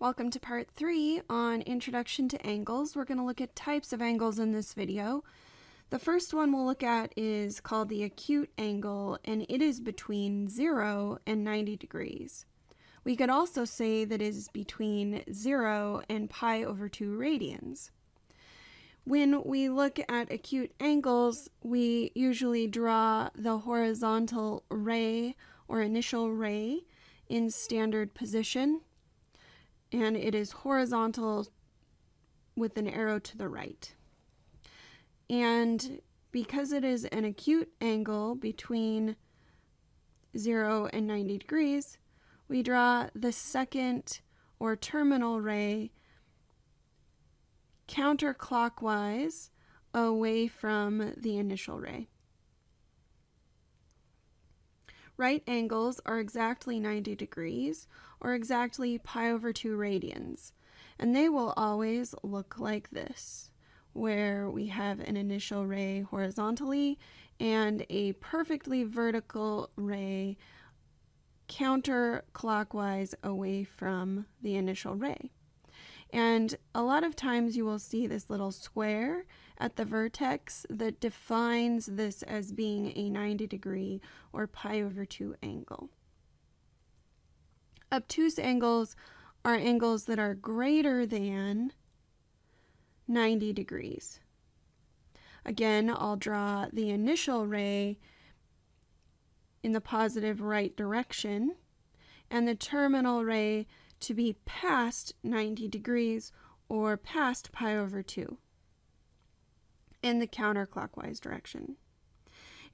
Welcome to part 3 on Introduction to Angles. We're going to look at types of angles in this video. The first one we'll look at is called the acute angle, and it is between 0 and 90 degrees. We could also say that it is between 0 and pi over 2 radians. When we look at acute angles, we usually draw the horizontal ray or initial ray in standard position, and it is horizontal with an arrow to the right. And because it is an acute angle between 0 and 90 degrees, we draw the second or terminal ray counterclockwise away from the initial ray. Right angles are exactly 90 degrees or exactly pi over 2 radians, and they will always look like this, where we have an initial ray horizontally and a perfectly vertical ray counterclockwise away from the initial ray. And a lot of times you will see this little square at the vertex that defines this as being a 90 degree or pi over 2 angle. Obtuse angles are angles that are greater than 90 degrees. Again, I'll draw the initial ray in the positive right direction and the terminal ray to be past 90 degrees or past pi over 2 in the counterclockwise direction.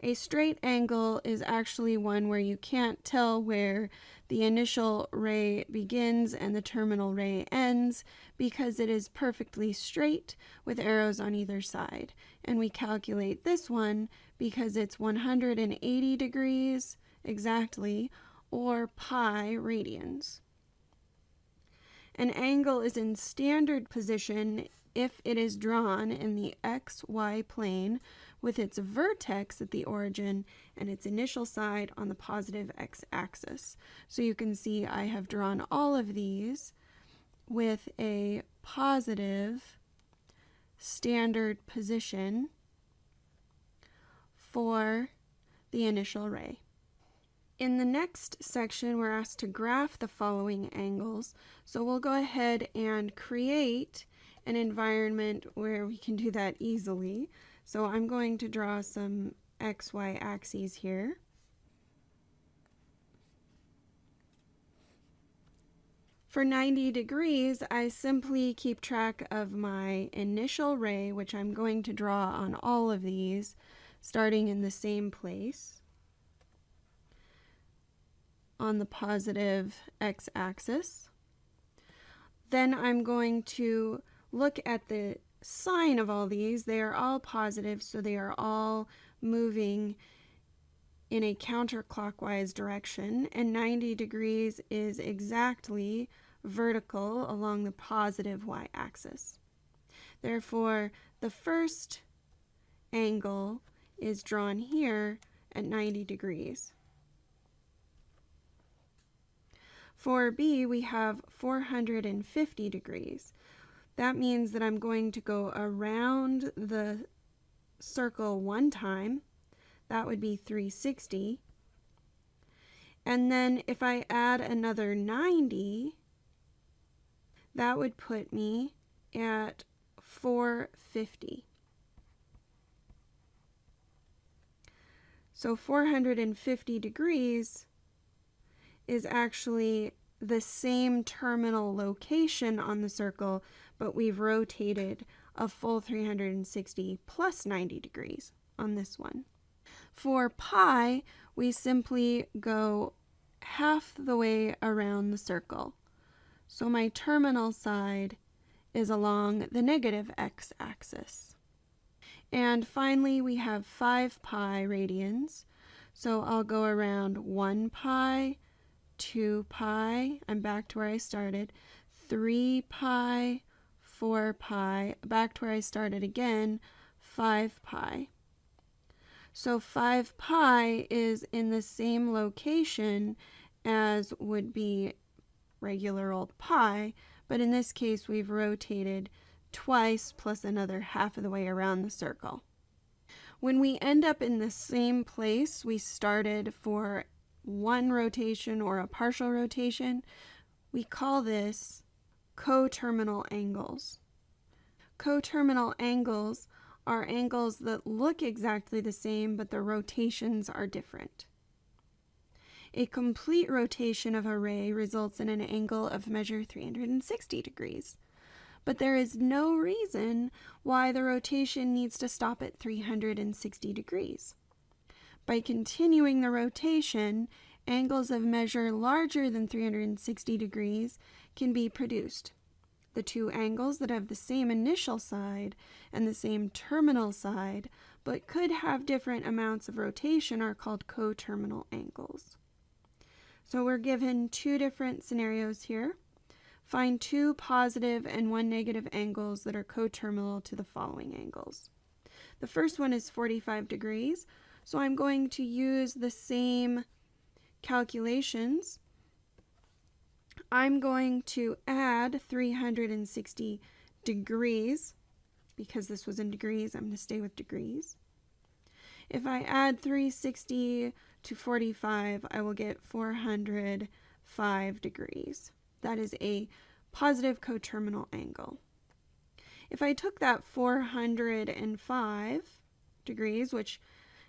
A straight angle is actually one where you can't tell where the initial ray begins and the terminal ray ends because it is perfectly straight with arrows on either side. And we calculate this one because it's 180 degrees exactly or pi radians. An angle is in standard position if it is drawn in the xy plane with its vertex at the origin and its initial side on the positive x-axis. So you can see I have drawn all of these with a positive standard position for the initial ray. In the next section, we're asked to graph the following angles. So we'll go ahead and create an environment where we can do that easily. So I'm going to draw some XY axes here. For 90 degrees, I simply keep track of my initial ray, which I'm going to draw on all of these, starting in the same place on the positive x-axis. Then I'm going to look at the sign of all these. They are all positive, so they are all moving in a counterclockwise direction, and 90 degrees is exactly vertical along the positive y-axis. Therefore, the first angle is drawn here at 90 degrees. For B, we have 450 degrees. That means that I'm going to go around the circle one time. That would be 360. And then if I add another 90, that would put me at 450. So 450 degrees is actually the same terminal location on the circle, but we've rotated a full 360 plus 90 degrees on this one. For pi, we simply go half the way around the circle. So my terminal side is along the negative x-axis. And finally, we have 5 pi radians. So I'll go around 1 pi, 2 pi, I'm back to where I started, 3 pi, 4 pi, back to where I started again, 5 pi. So 5 pi is in the same location as would be regular old pi, but in this case we've rotated twice plus another half of the way around the circle. When we end up in the same place we started for one rotation or a partial rotation, we call this coterminal angles. Coterminal angles are angles that look exactly the same, but the rotations are different. A complete rotation of a ray results in an angle of measure 360 degrees. But there is no reason why the rotation needs to stop at 360 degrees. By continuing the rotation, angles of measure larger than 360 degrees can be produced. The two angles that have the same initial side and the same terminal side, but could have different amounts of rotation, are called coterminal angles. So we're given two different scenarios here. Find two positive and one negative angles that are coterminal to the following angles. The first one is 45 degrees, so I'm going to use the same calculations. I'm going to add 360 degrees. Because this was in degrees, I'm going to stay with degrees. If I add 360 to 45, I will get 405 degrees. That is a positive coterminal angle. If I took that 405 degrees, which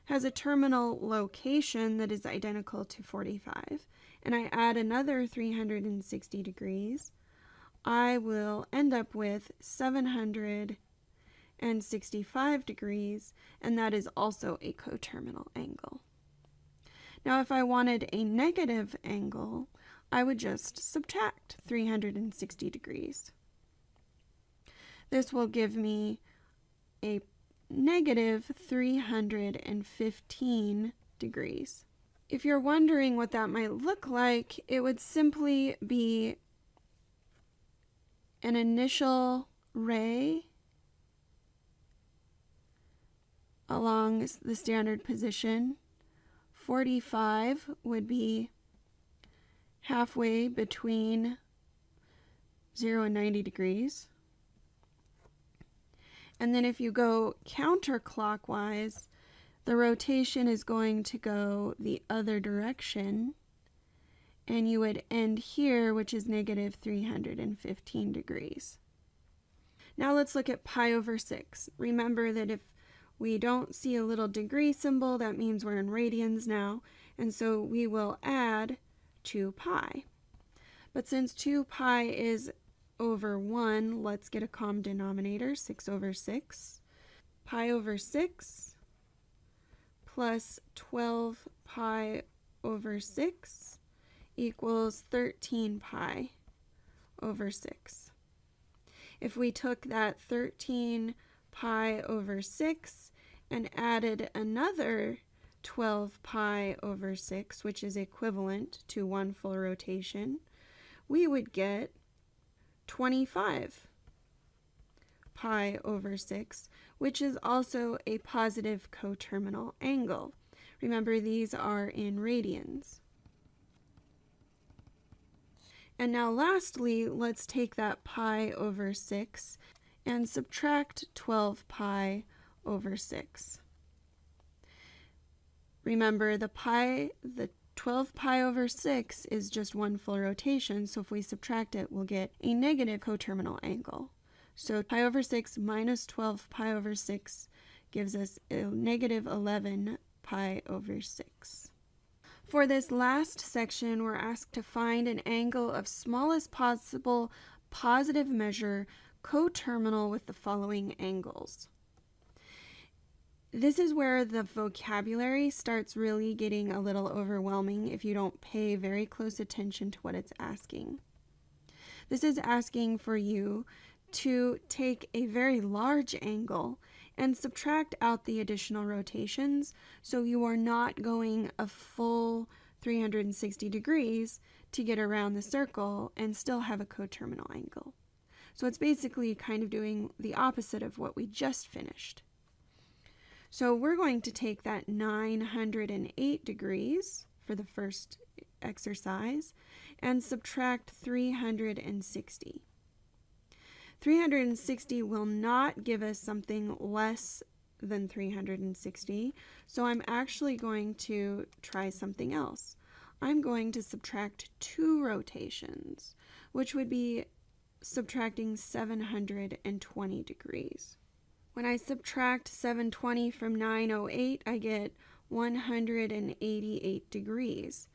has a terminal location that is identical to 45, and I add another 360 degrees, I will end up with 765 degrees, and that is also a coterminal angle. Now, if I wanted a negative angle, I would just subtract 360 degrees. This will give me a negative 315 degrees. If you're wondering what that might look like, it would simply be an initial ray along the standard position. 45 would be halfway between 0 and 90 degrees. And then if you go counterclockwise, the rotation is going to go the other direction, and you would end here, which is negative 315 degrees. Now let's look at pi over 6. Remember that if we don't see a little degree symbol, that means we're in radians now, and so we will add 2 pi. But since 2 pi is over 1, let's get a common denominator, 6 over 6. Pi over 6 plus 12 pi over 6 equals 13 pi over 6. If we took that 13 pi over 6 and added another 12 pi over 6, which is equivalent to 1 full rotation, we would get 25 pi over 6, which is also a positive coterminal angle. Remember, these are in radians. And now lastly, let's take that pi over 6 and subtract 12 pi over 6. Remember, the 12 pi over 6 is just 1 full rotation, so if we subtract it, we'll get a negative coterminal angle. So pi over 6 minus 12 pi over 6 gives us a negative 11 pi over 6. For this last section, we're asked to find an angle of smallest possible positive measure coterminal with the following angles. This is where the vocabulary starts really getting a little overwhelming if you don't pay very close attention to what it's asking. This is asking for you to take a very large angle and subtract out the additional rotations, so you are not going a full 360 degrees to get around the circle and still have a coterminal angle. So it's basically kind of doing the opposite of what we just finished. So we're going to take that 908 degrees for the first exercise, and subtract 360. 360 will not give us something less than 360, so I'm actually going to try something else. I'm going to subtract 2 rotations, which would be subtracting 720 degrees. When I subtract 720 from 908, I get 188 degrees.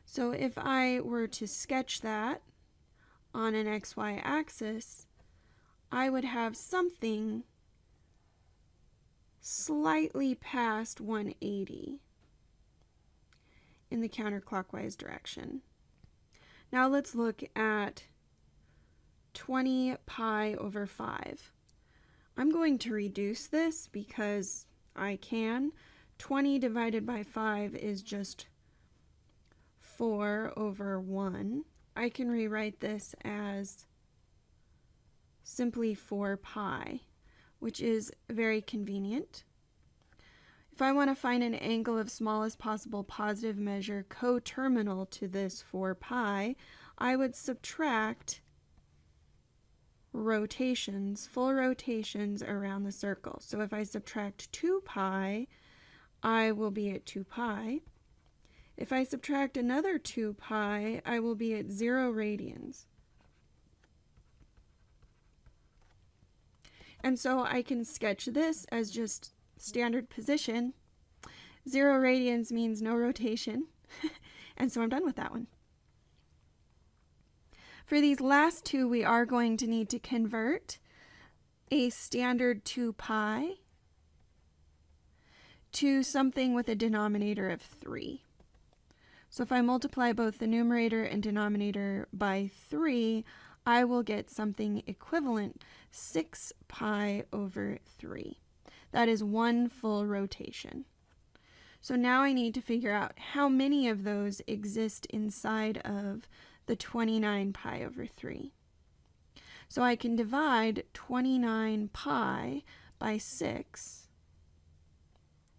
So if I were to sketch that on an XY axis, I would have something slightly past 180 in the counterclockwise direction. Now let's look at 20 pi over 5. I'm going to reduce this because I can. 20 divided by 5 is just 4 over 1. I can rewrite this as simply 4 pi, which is very convenient. If I want to find an angle of smallest possible positive measure coterminal to this 4 pi, I would subtract rotations, full rotations around the circle. So if I subtract 2 pi, I will be at 2 pi. If I subtract another 2 pi, I will be at 0 radians. And so I can sketch this as just standard position. 0 radians means no rotation. And so I'm done with that one. For these last two, we are going to need to convert a standard 2 pi to something with a denominator of 3. So if I multiply both the numerator and denominator by 3, I will get something equivalent, 6 pi over 3. That is 1 full rotation. So now I need to figure out how many of those exist inside of the 29 pi over 3. So I can divide 29 pi by 6.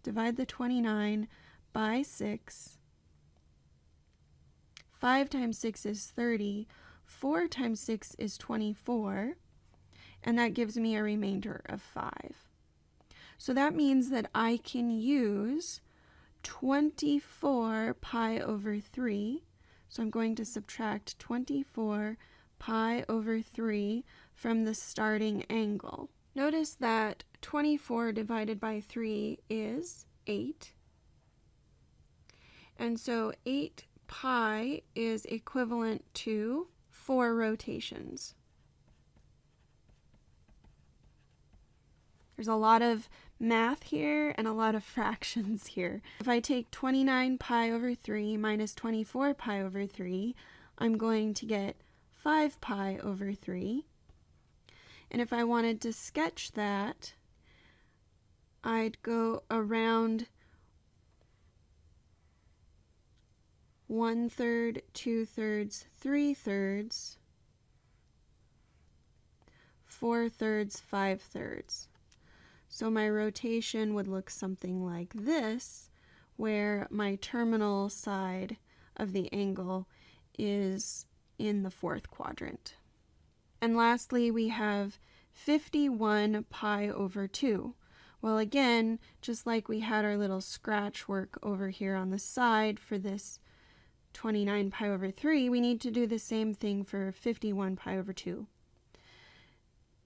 Divide the 29 by 6. 5 times 6 is 30. 4 times 6 is 24. And that gives me a remainder of 5. So that means that I can use 24 pi over 3. So I'm going to subtract 24 pi over 3 from the starting angle. Notice that 24 divided by 3 is 8. And so 8 pi is equivalent to 4 rotations. There's a lot of math here and a lot of fractions here. If I take 29 pi over 3 minus 24 pi over 3, I'm going to get 5 pi over 3. And if I wanted to sketch that, I'd go around 1/3, 2/3, 3/3, 4/3, 5/3. So my rotation would look something like this, where my terminal side of the angle is in the 4th quadrant. And lastly, we have 51 pi over 2. Well, again, just like we had our little scratch work over here on the side for this 29 pi over 3, we need to do the same thing for 51 pi over 2.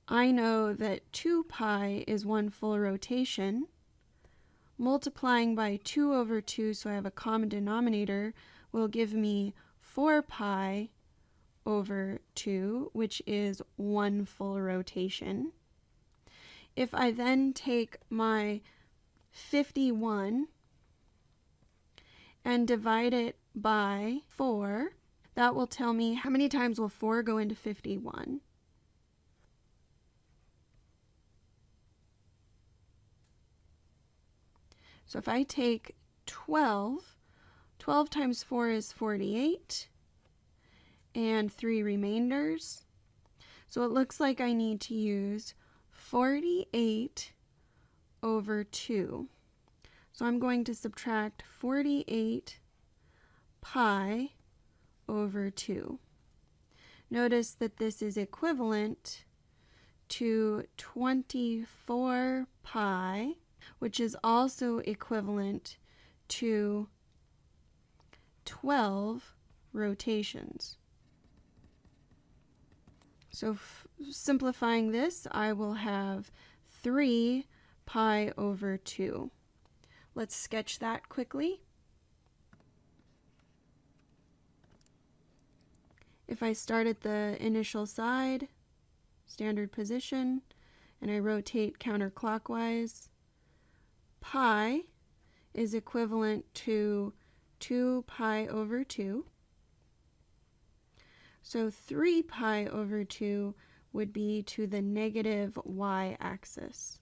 I know that 2 pi is 1 full rotation. Multiplying by 2 over 2, so I have a common denominator, will give me 4 pi over 2, which is 1 full rotation. If I then take my 51 and divide it by 4, that will tell me how many times will 4 go into 51. So if I take 12, 12 times 4 is 48, and 3 remainders. So it looks like I need to use 48 over 2. So I'm going to subtract 48 pi over 2. Notice that this is equivalent to 24 pi, which is also equivalent to 12 rotations. So simplifying this, I will have 3 pi over 2. Let's sketch that quickly. If I start at the initial side, standard position, and I rotate counterclockwise, pi is equivalent to 2 pi over 2. So 3 pi over 2 would be to the negative y-axis.